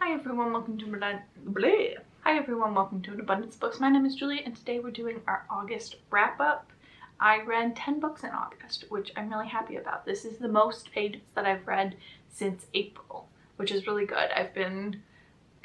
Hi everyone, welcome to Hi everyone, welcome to An Abundance of Books. My name is Juliet and today we're doing our August wrap-up. I read 10 books in August, which I'm really happy about. This is the most pages that I've read since April, which is really good. I've been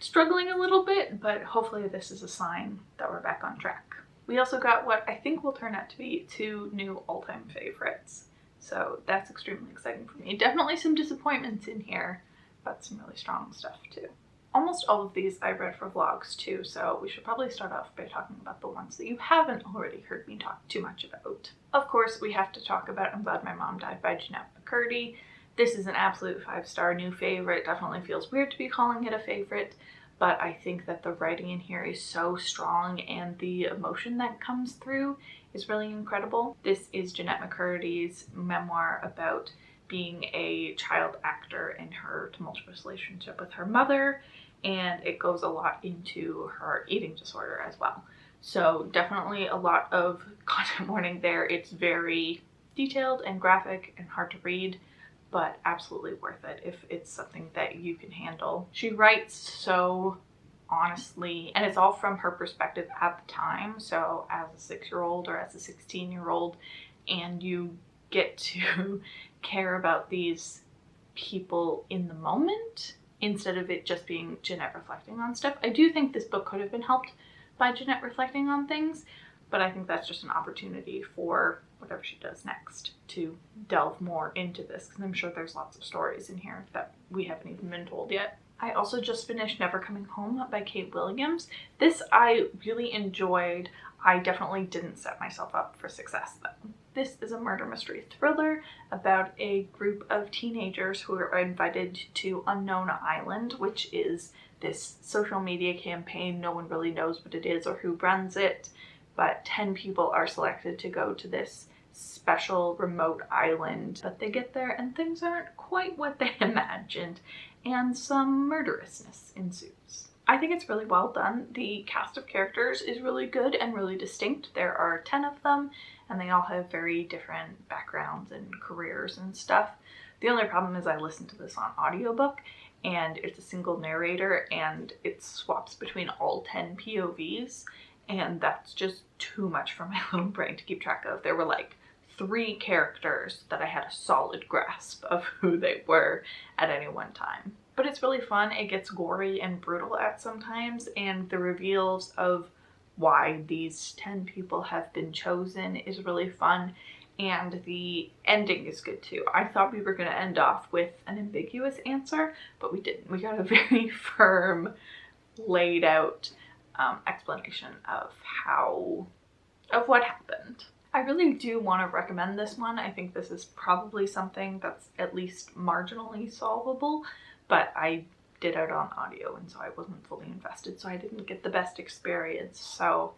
struggling a little bit, but hopefully this is a sign that we're back on track. We also got what I think will turn out to be 2 new all-time favorites, so that's extremely exciting for me. Definitely some disappointments in here, but some really strong stuff too. Almost all of these I read for vlogs too, so we should probably start off by talking about the ones that you haven't already heard me talk too much about. Of course, we have to talk about I'm Glad My Mom Died by Jennette McCurdy. This is an absolute 5-star new favorite. Definitely feels weird to be calling it a favorite, but I think that the writing in here is so strong and the emotion that comes through is really incredible. This is Jennette McCurdy's memoir about being a child actor in her tumultuous relationship with her mother, and it goes a lot into her eating disorder as well. So definitely a lot of content warning there. It's very detailed and graphic and hard to read, but absolutely worth it if it's something that you can handle. She writes so honestly, and it's all from her perspective at the time, so as a 6-year-old or as a 16-year-old, and you get to care about these people in the moment instead of it just being Jennette reflecting on stuff. I do think this book could have been helped by Jennette reflecting on things, but I think that's just an opportunity for whatever she does next to delve more into this, because I'm sure there's lots of stories in here that we haven't even been told yet. I also just finished Never Coming Home by Kate Williams. This I really enjoyed. I definitely didn't set myself up for success though. This is a murder mystery thriller about a group of teenagers who are invited to Unknown Island, which is this social media campaign. No one really knows what it is or who runs it, but 10 people are selected to go to this special remote island. But they get there and things aren't quite what they imagined, and some murderousness ensues. I think it's really well done. The cast of characters is really good and really distinct. There are 10 of them, and they all have very different backgrounds and careers and stuff. The only problem is I listened to this on audiobook, and it's a single narrator, and it swaps between all 10 POVs, and that's just too much for my little brain to keep track of. There were like 3 characters that I had a solid grasp of who they were at any one time. But it's really fun. It gets gory and brutal at sometimes, and the reveals of why these 10 people have been chosen is really fun, and the ending is good too. I thought we were going to end off with an ambiguous answer, but we didn't. We got a very firm, laid out explanation of what happened. I really do want to recommend this one. I think this is probably something that's at least marginally solvable, but I did it on audio and so I wasn't fully invested, so I didn't get the best experience. So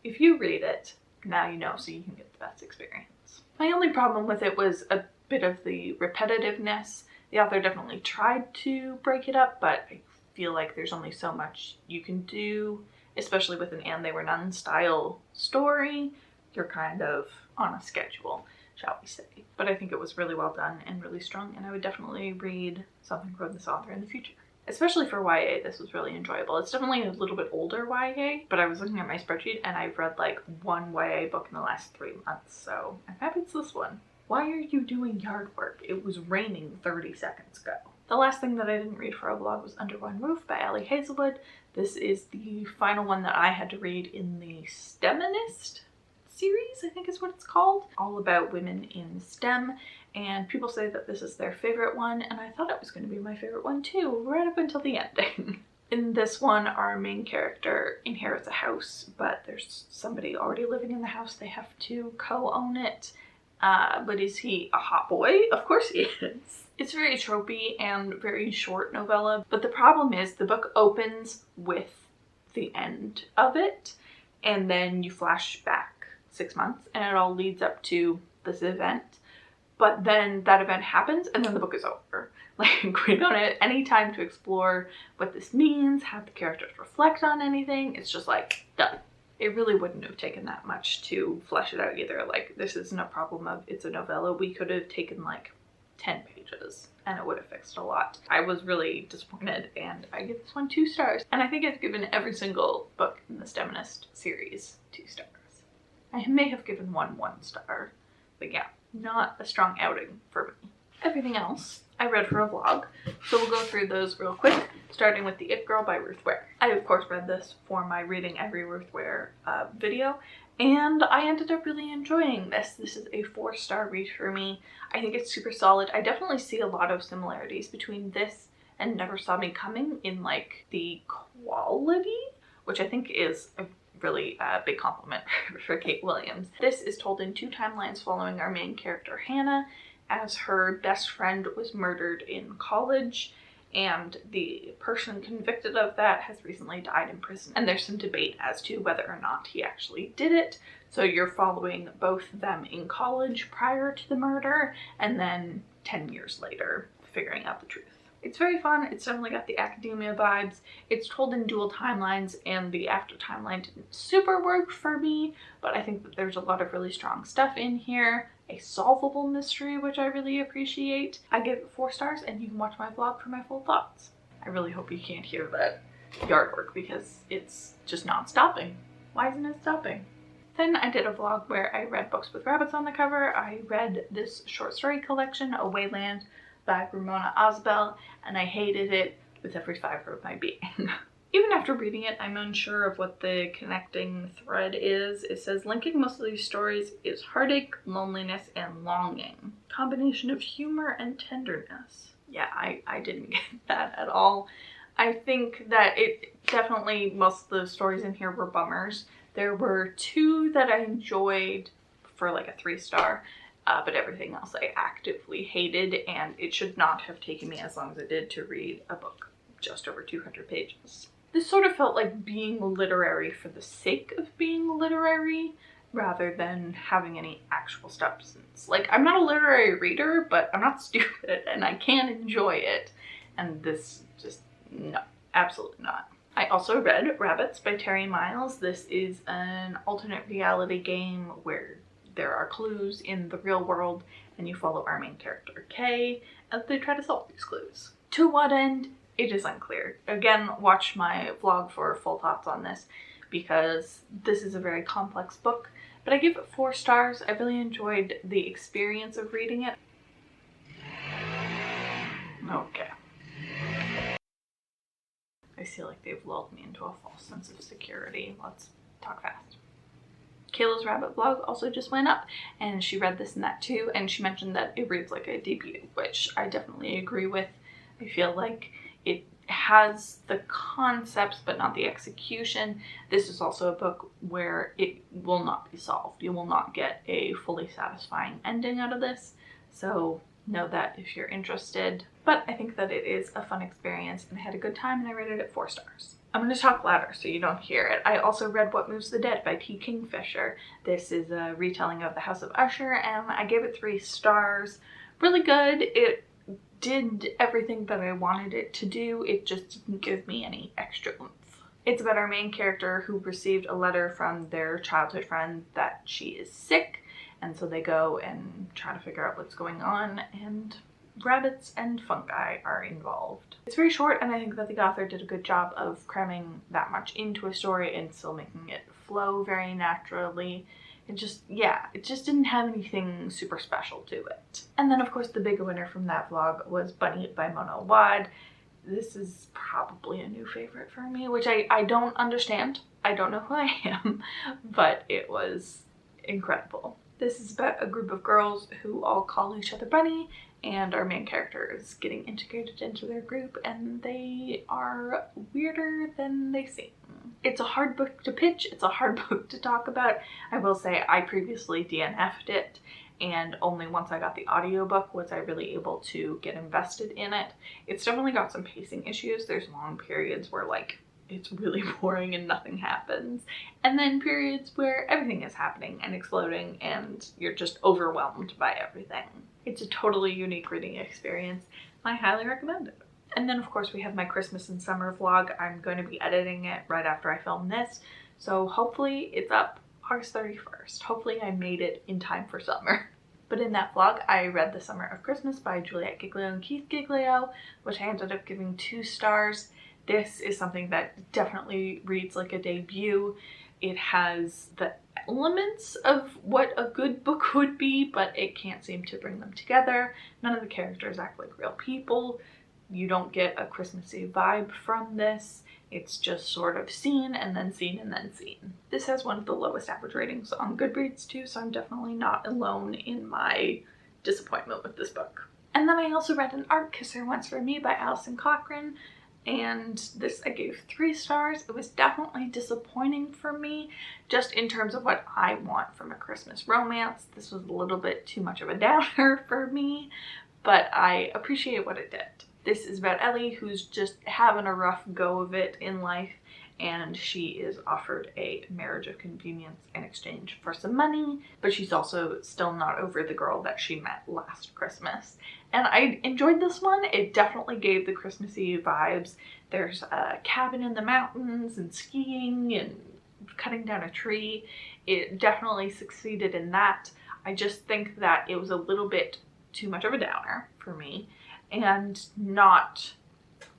if you read it, now you know, so you can get the best experience. My only problem with it was a bit of the repetitiveness. The author definitely tried to break it up, but I feel like there's only so much you can do, especially with an And They Were None style story. You're kind of on a schedule, shall we say. But I think it was really well done and really strong, and I would definitely read something from this author in the future. Especially for YA, this was really enjoyable. It's definitely a little bit older YA, but I was looking at my spreadsheet and I've read like 1 YA book in the last 3 months, so I'm happy it's this one. Why are you doing yard work? It was raining 30 seconds ago. The last thing that I didn't read for a vlog was Under One Roof by Hazelwood. This is the final one that I had to read in the STEMinist series, I think is what it's called. All about women in STEM, and people say that this is their favorite one, and I thought it was going to be my favorite one too, right up until the ending. In this one, our main character inherits a house, but there's somebody already living in the house. They have to co-own it. But is he a hot boy? Of course he is. It's very tropey and very short novella, but the problem is the book opens with the end of it, and then you flash back 6 months and it all leads up to this event, but then that event happens and then the book is over. Like, we don't have any time to explore what this means, have the characters reflect on anything. It's just like done. It really wouldn't have taken that much to flesh it out either. Like, this isn't a problem of it's a novella. We could have taken like 10 pages and it would have fixed a lot. I was really disappointed and I give this one 2 stars. And I think I've given every single book in the Steminist series 2 stars. I may have given one 1 star, but yeah, not a strong outing for me. Everything else I read for a vlog, so we'll go through those real quick, starting with The It Girl by Ruth Ware. I of course read this for my Reading Every Ruth Ware video, and I ended up really enjoying this. This is a 4-star read for me. I think it's super solid. I definitely see a lot of similarities between this and Never Saw Me Coming in like the quality, which I think is a really big compliment for Kate Williams. This is told in 2 timelines following our main character Hannah, as her best friend was murdered in college, and the person convicted of that has recently died in prison. And there's some debate as to whether or not he actually did it. So you're following both of them in college prior to the murder, and then 10 years later figuring out the truth. It's very fun. It's definitely got the academia vibes. It's told in dual timelines, and the after timeline didn't super work for me, but I think that there's a lot of really strong stuff in here. A solvable mystery, which I really appreciate. I give it 4 stars, and you can watch my vlog for my full thoughts. I really hope you can't hear that yard work because it's just not stopping. Why isn't it stopping? Then I did a vlog where I read books with rabbits on the cover. I read this short story collection, Awayland by Ramona Ausubel, and I hated it with every fiber of my being. Even after reading it, I'm unsure of what the connecting thread is. It says linking most of these stories is heartache, loneliness, and longing. Combination of humor and tenderness. Yeah, I didn't get that at all. I think that it definitely, most of the stories in here were bummers. There were 2 that I enjoyed for like a 3-star, but everything else I actively hated, and it should not have taken me as long as it did to read a book just over 200 pages. This sort of felt like being literary for the sake of being literary rather than having any actual substance. Like, I'm not a literary reader, but I'm not stupid and I can enjoy it. And this just, no, absolutely not. I also read Rabbits by Terry Miles. This is an alternate reality game where there are clues in the real world and you follow our main character Kay as they try to solve these clues. To what end? It is unclear. Again, watch my vlog for full thoughts on this because this is a very complex book, but I give it 4 stars. I really enjoyed the experience of reading it. Okay. I feel like they've lulled me into a false sense of security. Let's talk fast. Kayla's Rabbit vlog also just went up, and she read this and that too, and she mentioned that it reads like a debut, which I definitely agree with. I feel like it has the concepts but not the execution. This is also a book where it will not be solved. You will not get a fully satisfying ending out of this, so know that if you're interested. But I think that it is a fun experience and I had a good time, and I rated it 4 stars. I'm going to talk louder so you don't hear it. I also read What Moves the Dead by Kingfisher. This is a retelling of The House of Usher, and I gave it 3 stars. Really good. It did everything that I wanted it to do. It just didn't give me any extra oomph. It's about our main character who received a letter from their childhood friend that she is sick, and so they go and try to figure out what's going on, and rabbits and fungi are involved. It's very short, and I think that the author did a good job of cramming that much into a story and still making it flow very naturally. It just didn't have anything super special to it. And then of course the big winner from that vlog was Bunny by Mona Awad. This is probably a new favorite for me, which I don't understand. I don't know who I am, but it was incredible. This is about a group of girls who all call each other Bunny, and our main character is getting integrated into their group, and they are weirder than they seem. It's a hard book to pitch. It's a hard book to talk about. I will say I previously DNF'd it, and only once I got the audiobook was I really able to get invested in it. It's definitely got some pacing issues. There's long periods where like it's really boring and nothing happens, and then periods where everything is happening and exploding and you're just overwhelmed by everything. It's a totally unique reading experience. I highly recommend it. And then of course we have my Christmas and summer vlog. I'm going to be editing it right after I film this, so hopefully it's up August 31st. Hopefully I made it in time for summer. But in that vlog, I read The Summer of Christmas by Juliet Giglio and Keith Giglio, which I ended up giving 2 stars. This is something that definitely reads like a debut. It has the elements of what a good book would be, but it can't seem to bring them together. None of the characters act like real people. You don't get a Christmassy vibe from this. It's just sort of scene and then scene and then scene. This has one of the lowest average ratings on Goodreads too, so I'm definitely not alone in my disappointment with this book. And then I also read An Art Kisser Once for Me by Alison Cochrun, and this I gave 3 stars. It was definitely disappointing for me, just in terms of what I want from a Christmas romance. This was a little bit too much of a downer for me, but I appreciate what it did. This is about Ellie, who's just having a rough go of it in life, and she is offered a marriage of convenience in exchange for some money, but she's also still not over the girl that she met last Christmas. And I enjoyed this one. It definitely gave the Christmassy vibes. There's a cabin in the mountains and skiing and cutting down a tree. It definitely succeeded in that. I just think that it was a little bit too much of a downer for me and not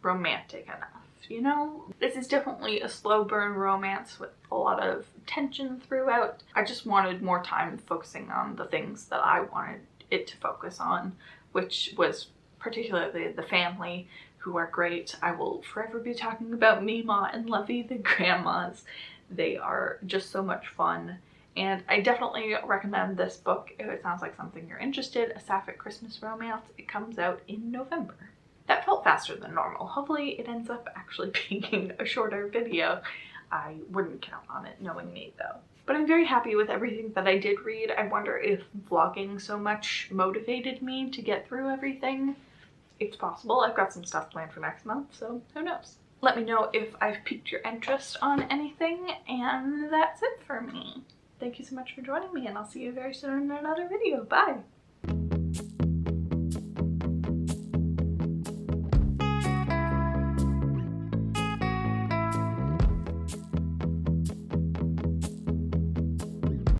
romantic enough, you know? This is definitely a slow burn romance with a lot of tension throughout. I just wanted more time focusing on the things that I wanted it to focus on, which was particularly the family, who are great. I will forever be talking about Mima and Lovey, the grandmas. They are just so much fun. And I definitely recommend this book if it sounds like something you're interested. A Sapphic Christmas Romance. It comes out in November. That felt faster than normal. Hopefully it ends up actually being a shorter video. I wouldn't count on it, knowing me though. But I'm very happy with everything that I did read. I wonder if vlogging so much motivated me to get through everything. It's possible. I've got some stuff planned for next month, so who knows. Let me know if I've piqued your interest on anything, and that's it for me. Thank you so much for joining me, and I'll see you very soon in another video. Bye!